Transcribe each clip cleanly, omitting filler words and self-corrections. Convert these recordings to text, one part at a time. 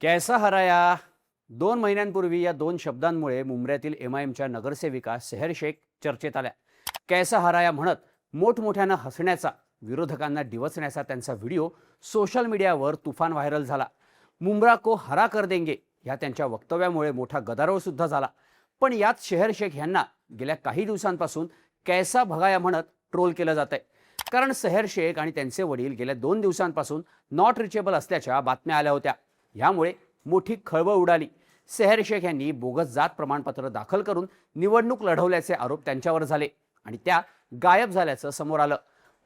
कैसा हराया 2 महिन्यांपूर्वी या दोन शब्दांमुळे मुंब्र्यातील एमआयएमच्या नगरसेविका सेहर शेख चर्चेत आल्या. कैसा हराया म्हणत मोठमोठ्यानं हसण्याचा, विरोधकांना डिवचण्याचा त्यांचा व्हिडिओ सोशल मीडियावर तुफान व्हायरल झाला. मुंब्रा को हरा कर देंगे या त्यांच्या वक्तव्यामुळे मोठा गदारोळ सुद्धा झाला. पण यात सेहर शेख यांना गेल्या काही दिवसांपासून कैसा भगाया म्हणत ट्रोल केलं जात आहे. कारण सेहर शेख आणि त्यांचे वडील गेल्या 2 दिवसांपासून नॉट रिचेबल असल्याच्या बातम्या आल्या होत्या. यामुळे मोठी खळबळ उडाली. सेहर शेख यांनी बोगस जात प्रमाणपत्र दाखल करून निवडणूक लढवल्याचे आरोप त्यांच्यावर झाले आणि त्या गायब झाल्याचं समोर आलं.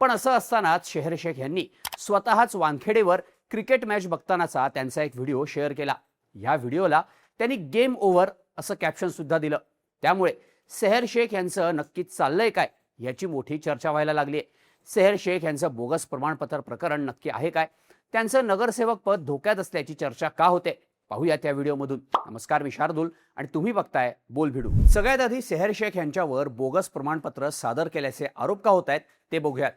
पण असं असतानाच सेहर शेख यांनी स्वतःच वानखेडेवर क्रिकेट मॅच बघतानाचा त्यांचा एक व्हिडिओ शेअर केला. या व्हिडिओला त्यांनी गेम ओव्हर असं कॅप्शन सुद्धा दिलं. त्यामुळे सेहर शेख यांचं नक्कीच चाललंय काय याची मोठी चर्चा व्हायला लागली आहे. सेहर शेख यांचं बोगस प्रमाणपत्र प्रकरण नक्की आहे काय? त्यांचं नगरसेवक पद धोक्यात असल्याची चर्चा का होते पाहूया त्या व्हिडिओमधून. नमस्कार, मी शार्दूल आणि तुम्ही बघताय बोलभिडू. सगळ्यात आधी सेहर शेख यांच्यावर बोगस प्रमाणपत्र सादर केल्याचे आरोप का होत आहेत ते बघूयात.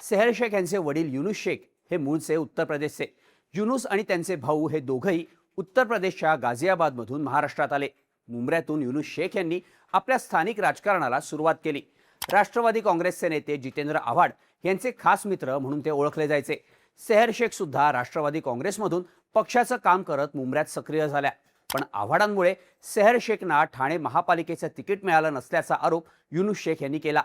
सेहर शेख यांचे वडील युनुस शेख हे मूळचे उत्तर प्रदेशचे. युनुस आणि त्यांचे भाऊ हे दोघंही उत्तर प्रदेशच्या गाझियाबादमधून महाराष्ट्रात आले. मुंब्र्यातून युनुस शेख यांनी आपल्या स्थानिक राजकारणाला सुरुवात केली. राष्ट्रवादी काँग्रेसचे नेते जितेंद्र आव्हाड यांचे खास मित्र म्हणून ते ओळखले जायचे. सेहर शेख सुद्धा राष्ट्रवादी काँग्रेसमधून पक्षाचं काम करत मुंब्र्यात सक्रिय झाल्या. पण आव्हाडांमुळे सेहर शेखना ठाणे महापालिकेचं तिकीट मिळालं नसल्याचा आरोप युनुस शेख यांनी केला.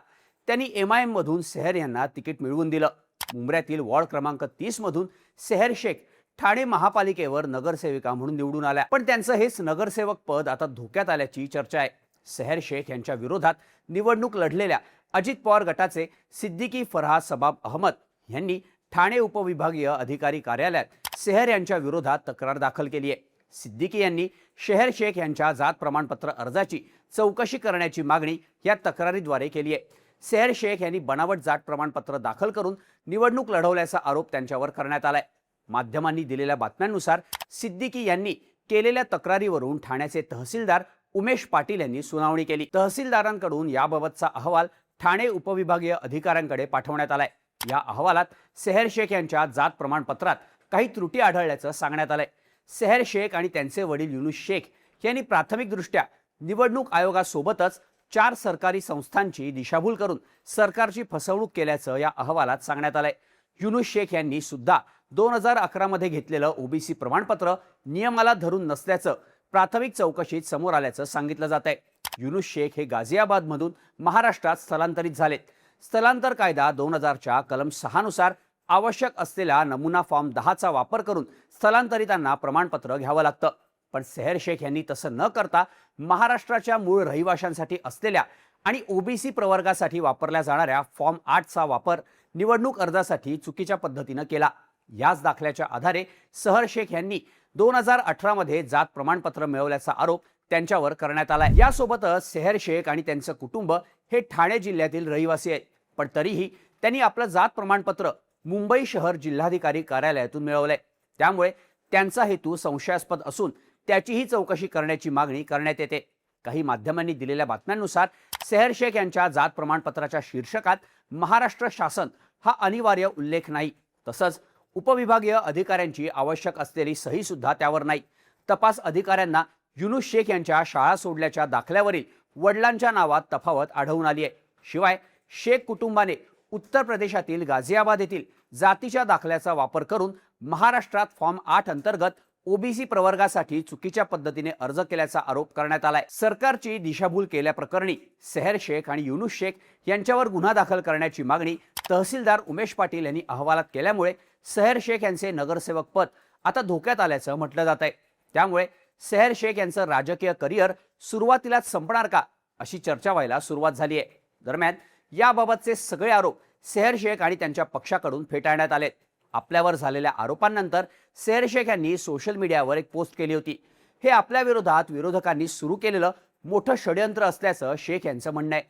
त्यांनी एमआयएम मधून सेहर यांना तिकीट मिळवून दिलं. मुंब्र्यातील वॉर्ड क्रमांक 30 मधून सेहर शेख ठाणे महापालिकेवर नगरसेविका म्हणून निवडून आल्या. पण त्यांचं हेच नगरसेवक पद आता धोक्यात आल्याची चर्चा आहे. सेहर शेख यांच्या विरोधात निवडणूक लढलेल्या अजित पवार गटाचे सिद्दीकी फरहाद सबाब अहमद यांनी ठाणे उपविभागीय अधिकारी कार्यालयात सेहर यांच्या विरोधात तक्रार दाखल केली आहे. सिद्दीकी यांनी सेहर शेख यांच्या जात प्रमाणपत्र अर्जाची चौकशी करण्याची मागणी या तक्रारीद्वारे केली आहे. सेहर शेख यांनी बनावट जात प्रमाणपत्र दाखल करून निवडणूक लढवल्याचा आरोप त्यांच्यावर करण्यात आलाय. माध्यमांनी दिलेल्या बातम्यांनुसार सिद्दीकी यांनी केलेल्या तक्रारीवरून ठाण्याचे तहसीलदार उमेश पाटील यांनी सुनावणी केली. तहसीलदारांकडून याबाबतचा अहवाल ठाणे उपविभागीय अधिकाऱ्यांकडे पाठवण्यात आलाय. या अहवालात सेहर शेख यांच्या जात प्रमाणपत्रात काही त्रुटी आढळल्याचं सांगण्यात आलंय. सेहर शेख आणि त्यांचे वडील युनुस शेख यांनी प्राथमिकदृष्ट्या निवडणूक आयोगासोबतच 4 सरकारी संस्थांची दिशाभूल करून सरकारची फसवणूक केल्याचं या अहवालात सांगण्यात आलंय. युनुस शेख यांनी सुद्धा 2011 मध्ये घेतलेलं ओबीसी प्रमाणपत्र नियमाला धरून नसल्याचं प्राथमिक चौकशीत समोर आल्याचं सांगितलं जात आहे. युनुस शेख हे गाझियाबादमधून महाराष्ट्रात स्थलांतरित झालेत. स्थलांतर कायदा 2000च्या कलम 6 नुसार आवश्यक असलेला नमुना फॉर्म 10चा वापर करून स्थलांतरितांना प्रमाणपत्र घ्यावं लागतं. पण सेहर शेख यांनी तसं न करता महाराष्ट्राच्या मूळ रहिवाशांसाठी असलेल्या आणि ओबीसी प्रवर्गासाठी वापरल्या जाणाऱ्या फॉर्म 8चा वापर निवडणूक अर्जासाठी चुकीच्या पद्धतीनं केला. याच दाखल्याच्या आधारे सेहर शेख यांनी 2018 मध्ये जात प्रमाणपत्र मिळवल्याचा आरोप त्यांच्यावर करण्यात आलाय. यासोबतच सेहर शेख आणि त्यांचं कुटुंब हे ठाणे जिल्ह्यातील रहिवासी आहेत. पण तरीही त्यांनी आपलं जात प्रमाणपत्र मुंबई शहर जिल्हाधिकारी कार्यालयातून मिळवलंय. त्यामुळे त्यांचा हेतू संशयास्पद असून त्याचीही चौकशी करण्याची मागणी करण्यात येते. काही माध्यमांनी दिलेल्या बातम्यांनुसार सेहर शेख यांच्या जात प्रमाणपत्राच्या शीर्षकात महाराष्ट्र शासन हा अनिवार्य उल्लेख नाही. तसंच उपविभागीय अधिकाऱ्यांची आवश्यक असलेली सही सुद्धा त्यावर नाही. तपास अधिकाऱ्यांना युनुस शेख यांच्या शाळा सोडल्याच्या दाखल्यावरील वडिलांच्या नावात तफावत आढळून आली आहे. शिवाय शेख कुटुंबाने उत्तर प्रदेशातील गाझियाबाद येथील जातीच्या दाखल्याचा वापर करून महाराष्ट्रात फॉर्म 8 अंतर्गत ओबीसी प्रवर्गासाठी चुकीच्या पद्धतीने अर्ज केल्याचा आरोप करण्यात आलाय. सरकारची दिशाभूल केल्याप्रकरणी सेहर शेख आणि युनुस शेख यांच्यावर गुन्हा दाखल करण्याची मागणी तहसीलदार उमेश पाटील यांनी अहवालात केल्यामुळे सेहर शेख यांचे नगरसेवक पद आता धोक्यात आल्याचं म्हटलं जात आहे. त्यामुळे सेहर शेख यांचं राजकीय करिअर सुरुवातीलाच संपणार का अशी चर्चा व्हायला सुरुवात झाली आहे. दरम्यान याबाबतचे सगळे आरोप सेहर शेख आणि त्यांच्या पक्षाकडून फेटाळण्यात आलेत. आपल्यावर झालेल्या आरोपांनंतर सेहर शेख यांनी सोशल मीडियावर एक पोस्ट केली होती. हे आपल्या विरोधात विरोधकांनी सुरू केलेलं मोठं षडयंत्र असल्याचं शेख यांचं म्हणणं आहे.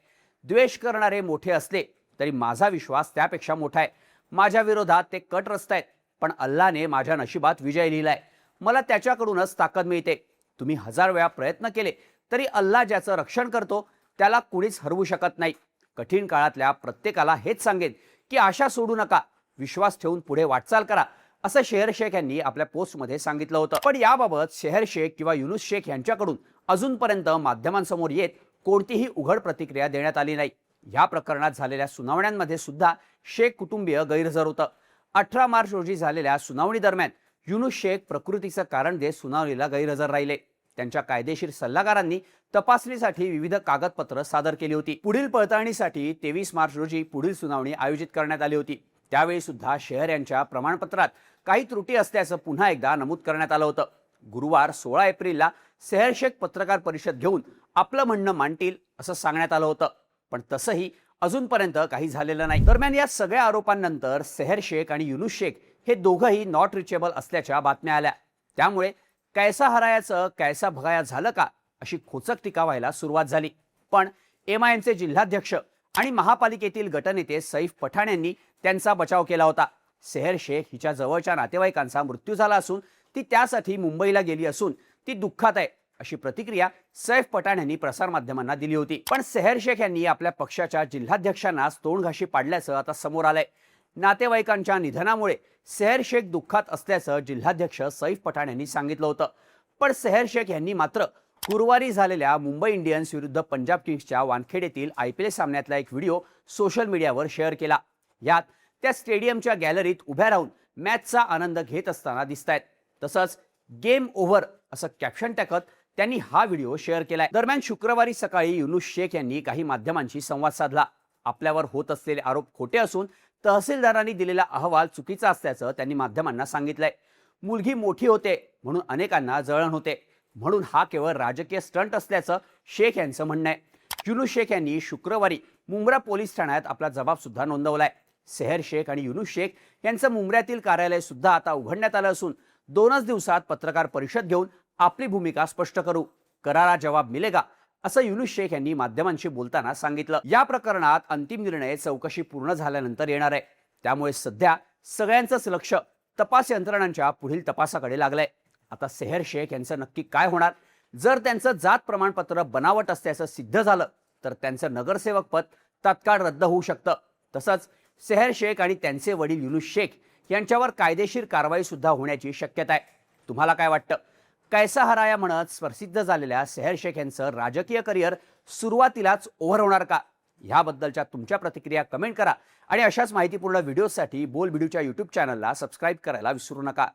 द्वेष करणारे मोठे असले तरी माझा विश्वास त्यापेक्षा मोठा आहे. माझ्या विरोधात ते कट रचतायत, पण अल्लाने माझ्या नशिबात विजय लिहिलाय. मला त्याच्याकडूनच ताकद मिळते. तुम्ही 1000 वेळा प्रयत्न केले तरी अल्लाह ज्याचं रक्षण करतो त्याला कुणीच हरवू शकत नाही. कठीण काळातल्या प्रत्येकाला हेच सांगेन की आशा सोडू नका, विश्वास ठेवून पुढे वाटचाल करा असं शेहर शेख यांनी आपल्या पोस्टमध्ये सांगितलं होतं. पण याबाबत शेहर शेख किंवा युनुस शेख यांच्याकडून अजूनपर्यंत माध्यमांसमोर येत कोणतीही उघड प्रतिक्रिया देण्यात आली नाही. या प्रकरणात झालेल्या सुनावण्यांमध्ये सुद्धा शेख कुटुंबीय गैरहजर होतं. 18 मार्च रोजी झालेल्या सुनावणी दरम्यान युनुस शेख प्रकृतीचं कारण देत सुनावणीला गैरहजर राहिले. त्यांच्या कायदेशीर सल्लागारांनी तपासणीसाठी विविध कागदपत्र सादर केली होती. पुढील पडताळणीसाठी 23 मार्च रोजी पुढील सुनावणी आयोजित करण्यात आली होती. त्यावेळी सुद्धा शेहर यांच्या प्रमाणपत्रात काही त्रुटी असल्याचं पुन्हा एकदा नमूद करण्यात आलं होतं. गुरुवार 16 एप्रिलला शेहर शेख पत्रकार परिषद घेऊन आपलं म्हणणं मांडतील असं सांगण्यात आलं होतं. पण तसंही अजूनपर्यंत काही झालेलं नाही. दरम्यान या सगळ्या आरोपांनंतर शेहर शेख आणि युनुस शेख हे दोघंही नॉट रिचेबल असल्याच्या बातम्या आल्या. त्यामुळे कैसा हरायाचं कैसा भगाया झालं का अशी खोचक टीका व्हायला सुरुवात झाली. पण MIMचे जिल्हाध्यक्ष आणि महापालिकेतील गटनेते सैफ पठाण यांनी त्यांचा बचाव केला होता. शेहर शेख हिच्या जवळच्या नातेवाईकांचा मृत्यू झाला असून ती त्यासाठी मुंबईला गेली असून ती दुःखात आहे अशी प्रतिक्रिया सैफ पठाण यांनी प्रसारमाध्यमांना दिली होती. पण शेहर शेख यांनी आपल्या पक्षाच्या जिल्हाध्यक्षांना तोंडघाशी पाडल्याचं आता समोर आलंय. नातेवाईकांच्या निधनामुळे शेहर शेख दुःखात असल्याचं जिल्हाध्यक्ष सैफ पठाण यांनी सांगितलं होतं. पण शेहर शेख यांनी मात्र गुरुवारी झालेल्या मुंबई इंडियन्स विरुद्ध पंजाब किंग्सच्या वानखेडेतील IPL सामन्यातला एक व्हिडिओ सोशल मीडियावर शेअर केला. यात त्या स्टेडियमच्या गॅलरीत उभ्या राहून मॅचचा आनंद घेत असताना दिसतायत. तसंच गेम ओव्हर असं कॅप्शन टाकत त्यांनी हा व्हिडिओ शेअर केलाय. दरम्यान शुक्रवारी सकाळी युनुस शेख यांनी काही माध्यमांशी संवाद साधला. आपल्यावर होत असलेले आरोप खोटे असून तहसीलदारांनी दिलेला अहवाल चुकीचा असल्याचं त्यांनी माध्यमांना सांगितलंय. मुलगी मोठी होते म्हणून अनेकांना जळण होते, म्हणून हा केवळ राजकीय स्टंट असल्याचं शेख यांचं म्हणणं आहे. युनुस शेख यांनी शुक्रवारी मुंब्रा पोलीस ठाण्यात आपला जबाब सुद्धा नोंदवलाय. शेहर शेख आणि युनुस शेख यांचं मुंब्र्यातील कार्यालय सुद्धा आता उघडण्यात आलं असून 2च दिवसात पत्रकार परिषद घेऊन आपली भूमिका स्पष्ट करू, करारा जवाब मिलेगा असं युनुस शेख यांनी माध्यमांशी बोलताना सांगितलं. या प्रकरणात अंतिम निर्णय चौकशी पूर्ण झाल्यानंतर येणार आहे. त्यामुळे सध्या सगळ्यांचंच लक्ष तपास यंत्रणांच्या पुढील तपासाकडे लागलंय. आता शेहर शेख यांचं नक्की काय होणार? जर त्यांचं जात प्रमाणपत्र बनावट असल्याचं सिद्ध झालं तर त्यांचं नगरसेवक पद तात्काळ रद्द होऊ शकतं. तसंच शेहर शेख आणि त्यांचे वडील युनुस शेख यांच्यावर कायदेशीर कारवाई सुद्धा होण्याची शक्यता आहे. तुम्हाला काय वाटतं? कैसा हराया म्हणत प्रसिद्ध झालेल्या शेहर शेख यांचं राजकीय करिअर सुरुवातीलाच ओव्हर होणार का? याबद्दलच्या तुमच्या प्रतिक्रिया कमेंट करा आणि अशाच माहितीपूर्ण व्हिडिओसाठी बोल व्हिडिओच्या YouTube चॅनलला सबस्क्राईब करायला विसरू नका.